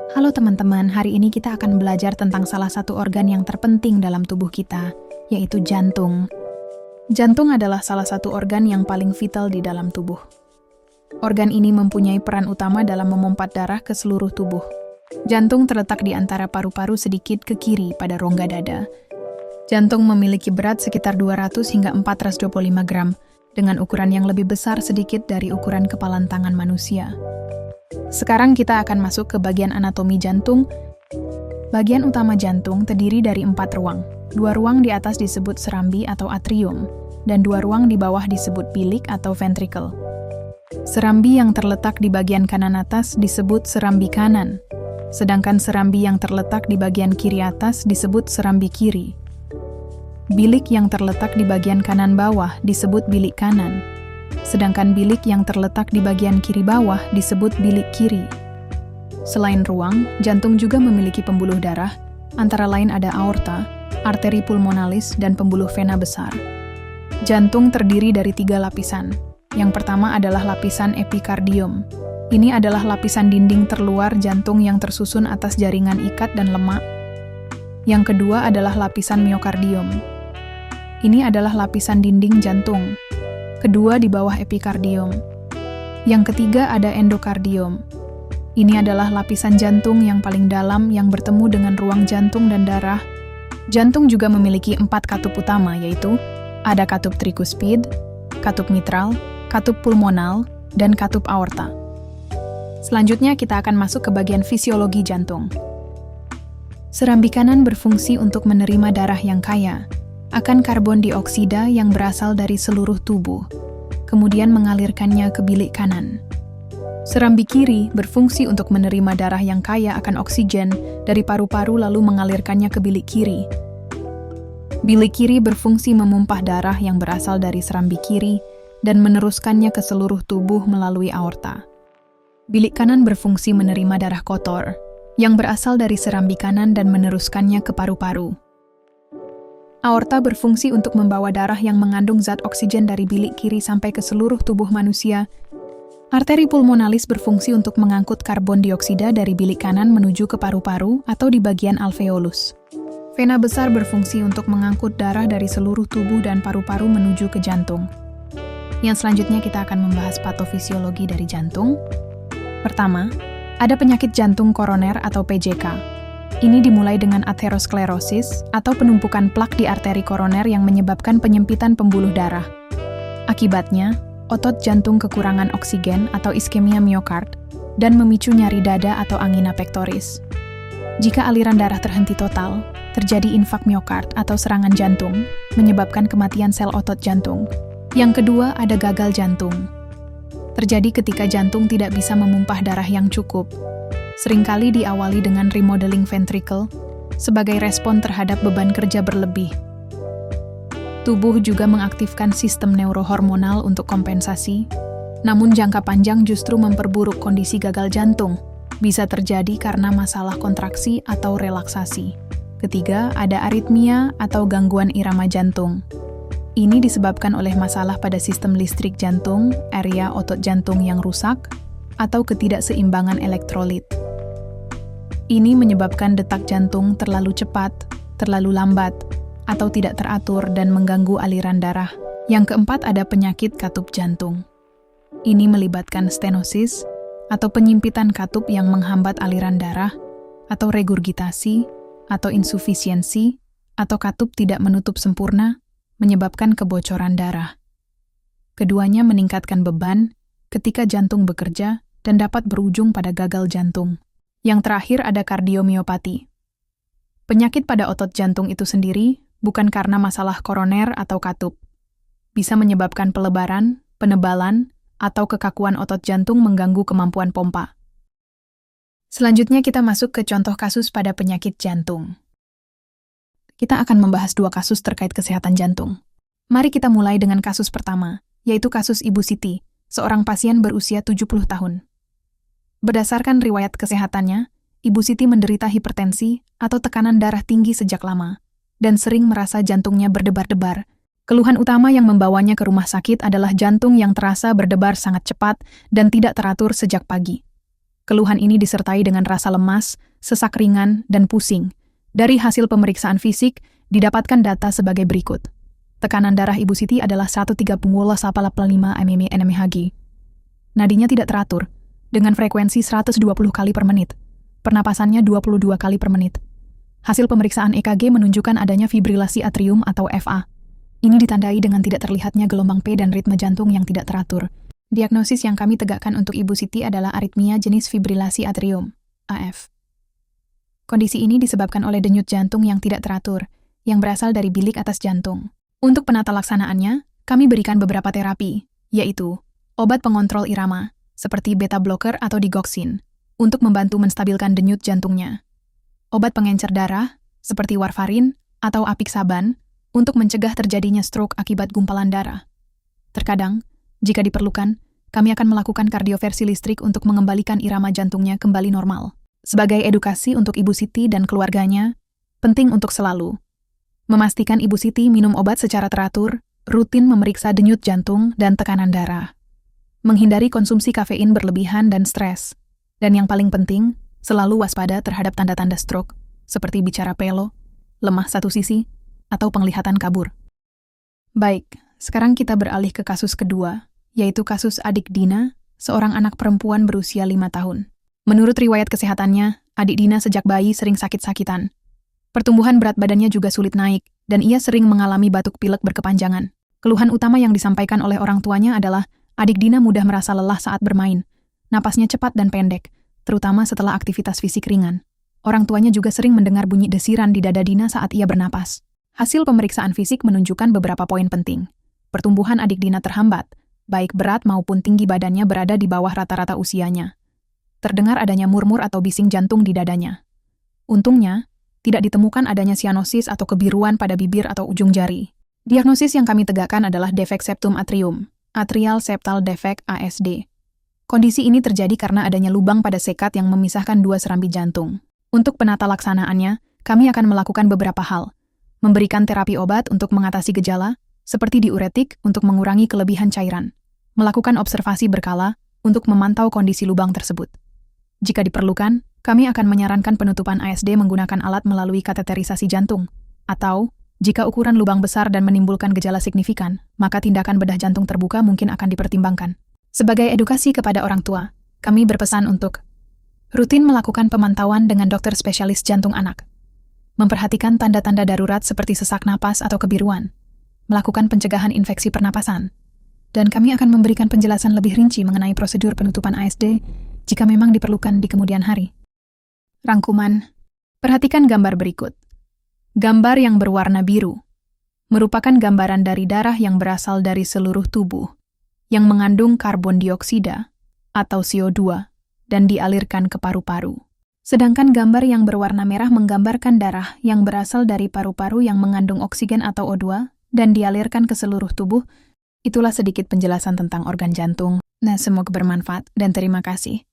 Halo teman-teman, hari ini kita akan belajar tentang salah satu organ yang terpenting dalam tubuh kita, yaitu jantung. Jantung adalah salah satu organ yang paling vital di dalam tubuh. Organ ini mempunyai peran utama dalam memompa darah ke seluruh tubuh. Jantung terletak di antara paru-paru sedikit ke kiri pada rongga dada. Jantung memiliki berat sekitar 200 hingga 425 gram, dengan ukuran yang lebih besar sedikit dari ukuran kepalan tangan manusia. Sekarang kita akan masuk ke bagian anatomi jantung. Bagian utama jantung terdiri dari 4 ruang. 2 ruang di atas disebut serambi atau atrium, dan 2 ruang di bawah disebut bilik atau ventricle. Serambi yang terletak di bagian kanan atas disebut serambi kanan, sedangkan serambi yang terletak di bagian kiri atas disebut serambi kiri. Bilik yang terletak di bagian kanan bawah disebut bilik kanan, sedangkan bilik yang terletak di bagian kiri bawah disebut bilik kiri. Selain ruang, jantung juga memiliki pembuluh darah, antara lain ada aorta, arteri pulmonalis, dan pembuluh vena besar. Jantung terdiri dari 3 lapisan. Yang pertama adalah lapisan epikardium. Ini adalah lapisan dinding terluar jantung yang tersusun atas jaringan ikat dan lemak. Yang kedua adalah lapisan miokardium. Ini adalah lapisan dinding jantung. Kedua di bawah epikardium. Yang ketiga ada endokardium. Ini adalah lapisan jantung yang paling dalam yang bertemu dengan ruang jantung dan darah. Jantung juga memiliki 4 katup utama, yaitu ada katup trikuspid, katup mitral, katup pulmonal, dan katup aorta. Selanjutnya kita akan masuk ke bagian fisiologi jantung. Serambi kanan berfungsi untuk menerima darah yang kaya akan karbon dioksida yang berasal dari seluruh tubuh, kemudian mengalirkannya ke bilik kanan. Serambi kiri berfungsi untuk menerima darah yang kaya akan oksigen dari paru-paru lalu mengalirkannya ke bilik kiri. Bilik kiri berfungsi memumpah darah yang berasal dari serambi kiri dan meneruskannya ke seluruh tubuh melalui aorta. Bilik kanan berfungsi menerima darah kotor yang berasal dari serambi kanan dan meneruskannya ke paru-paru. Aorta berfungsi untuk membawa darah yang mengandung zat oksigen dari bilik kiri sampai ke seluruh tubuh manusia. Arteri pulmonalis berfungsi untuk mengangkut karbon dioksida dari bilik kanan menuju ke paru-paru atau di bagian alveolus. Vena besar berfungsi untuk mengangkut darah dari seluruh tubuh dan paru-paru menuju ke jantung. Yang selanjutnya kita akan membahas patofisiologi dari jantung. Pertama, ada penyakit jantung koroner atau PJK. Ini dimulai dengan atherosklerosis atau penumpukan plak di arteri koroner yang menyebabkan penyempitan pembuluh darah. Akibatnya, otot jantung kekurangan oksigen atau iskemia miokard dan memicu nyeri dada atau angina pectoris. Jika aliran darah terhenti total, terjadi infak miokard atau serangan jantung, menyebabkan kematian sel otot jantung. Yang kedua, ada gagal jantung. Terjadi ketika jantung tidak bisa memumpah darah yang cukup. Seringkali diawali dengan remodeling ventricle sebagai respon terhadap beban kerja berlebih. Tubuh juga mengaktifkan sistem neurohormonal untuk kompensasi, namun jangka panjang justru memperburuk kondisi gagal jantung. Bisa terjadi karena masalah kontraksi atau relaksasi. Ketiga, ada aritmia atau gangguan irama jantung. Ini disebabkan oleh masalah pada sistem listrik jantung, area otot jantung yang rusak, atau ketidakseimbangan elektrolit. Ini menyebabkan detak jantung terlalu cepat, terlalu lambat, atau tidak teratur dan mengganggu aliran darah. Yang keempat ada penyakit katup jantung. Ini melibatkan stenosis, atau penyimpitan katup yang menghambat aliran darah, atau regurgitasi, atau insufisiensi, atau katup tidak menutup sempurna, menyebabkan kebocoran darah. Keduanya meningkatkan beban ketika jantung bekerja dan dapat berujung pada gagal jantung. Yang terakhir ada kardiomiopati. Penyakit pada otot jantung itu sendiri bukan karena masalah koroner atau katup. Bisa menyebabkan pelebaran, penebalan, atau kekakuan otot jantung mengganggu kemampuan pompa. Selanjutnya kita masuk ke contoh kasus pada penyakit jantung. Kita akan membahas 2 kasus terkait kesehatan jantung. Mari kita mulai dengan kasus pertama, yaitu kasus Ibu Siti, seorang pasien berusia 70 tahun. Berdasarkan riwayat kesehatannya, Ibu Siti menderita hipertensi atau tekanan darah tinggi sejak lama, dan sering merasa jantungnya berdebar-debar. Keluhan utama yang membawanya ke rumah sakit adalah jantung yang terasa berdebar sangat cepat dan tidak teratur sejak pagi. Keluhan ini disertai dengan rasa lemas, sesak ringan, dan pusing. Dari hasil pemeriksaan fisik, didapatkan data sebagai berikut. Tekanan darah Ibu Siti adalah 130/85 mmHg. Nadinya tidak teratur, dengan frekuensi 120 kali per menit. Pernapasannya 22 kali per menit. Hasil pemeriksaan EKG menunjukkan adanya fibrilasi atrium atau FA. Ini ditandai dengan tidak terlihatnya gelombang P dan ritme jantung yang tidak teratur. Diagnosis yang kami tegakkan untuk Ibu Siti adalah aritmia jenis fibrilasi atrium, AF. Kondisi ini disebabkan oleh denyut jantung yang tidak teratur, yang berasal dari bilik atas jantung. Untuk penata laksanaannya, kami berikan beberapa terapi, yaitu obat pengontrol irama, seperti beta blocker atau digoxin, untuk membantu menstabilkan denyut jantungnya. Obat pengencer darah, seperti warfarin atau apixaban, untuk mencegah terjadinya stroke akibat gumpalan darah. Terkadang, jika diperlukan, kami akan melakukan kardioversi listrik untuk mengembalikan irama jantungnya kembali normal. Sebagai edukasi untuk Ibu Siti dan keluarganya, penting untuk selalu memastikan Ibu Siti minum obat secara teratur, rutin memeriksa denyut jantung dan tekanan darah, menghindari konsumsi kafein berlebihan dan stres, dan yang paling penting, selalu waspada terhadap tanda-tanda stroke, seperti bicara pelo, lemah satu sisi, atau penglihatan kabur. Baik, sekarang kita beralih ke kasus kedua, yaitu kasus adik Dina, seorang anak perempuan berusia 5 tahun. Menurut riwayat kesehatannya, adik Dina sejak bayi sering sakit-sakitan. Pertumbuhan berat badannya juga sulit naik, dan ia sering mengalami batuk pilek berkepanjangan. Keluhan utama yang disampaikan oleh orang tuanya adalah adik Dina mudah merasa lelah saat bermain. Napasnya cepat dan pendek, terutama setelah aktivitas fisik ringan. Orang tuanya juga sering mendengar bunyi desiran di dada Dina saat ia bernapas. Hasil pemeriksaan fisik menunjukkan beberapa poin penting. Pertumbuhan adik Dina terhambat, baik berat maupun tinggi badannya berada di bawah rata-rata usianya. Terdengar adanya murmur atau bising jantung di dadanya. Untungnya, tidak ditemukan adanya sianosis atau kebiruan pada bibir atau ujung jari. Diagnosis yang kami tegakkan adalah defek septum atrium, atrial septal defect ASD. Kondisi ini terjadi karena adanya lubang pada sekat yang memisahkan dua serambi jantung. Untuk penata laksanaannya, kami akan melakukan beberapa hal. Memberikan terapi obat untuk mengatasi gejala, seperti diuretik untuk mengurangi kelebihan cairan. Melakukan observasi berkala untuk memantau kondisi lubang tersebut. Jika diperlukan, kami akan menyarankan penutupan ASD menggunakan alat melalui kateterisasi jantung. Atau, jika ukuran lubang besar dan menimbulkan gejala signifikan, maka tindakan bedah jantung terbuka mungkin akan dipertimbangkan. Sebagai edukasi kepada orang tua, kami berpesan untuk rutin melakukan pemantauan dengan dokter spesialis jantung anak. Memperhatikan tanda-tanda darurat seperti sesak napas atau kebiruan. Melakukan pencegahan infeksi pernapasan. Dan kami akan memberikan penjelasan lebih rinci mengenai prosedur penutupan ASD jika memang diperlukan di kemudian hari. Rangkuman. Perhatikan gambar berikut. Gambar yang berwarna biru merupakan gambaran dari darah yang berasal dari seluruh tubuh, yang mengandung karbon dioksida atau CO2 dan dialirkan ke paru-paru. Sedangkan gambar yang berwarna merah menggambarkan darah yang berasal dari paru-paru yang mengandung oksigen atau O2 dan dialirkan ke seluruh tubuh. Itulah sedikit penjelasan tentang organ jantung. Nah, semoga bermanfaat dan terima kasih.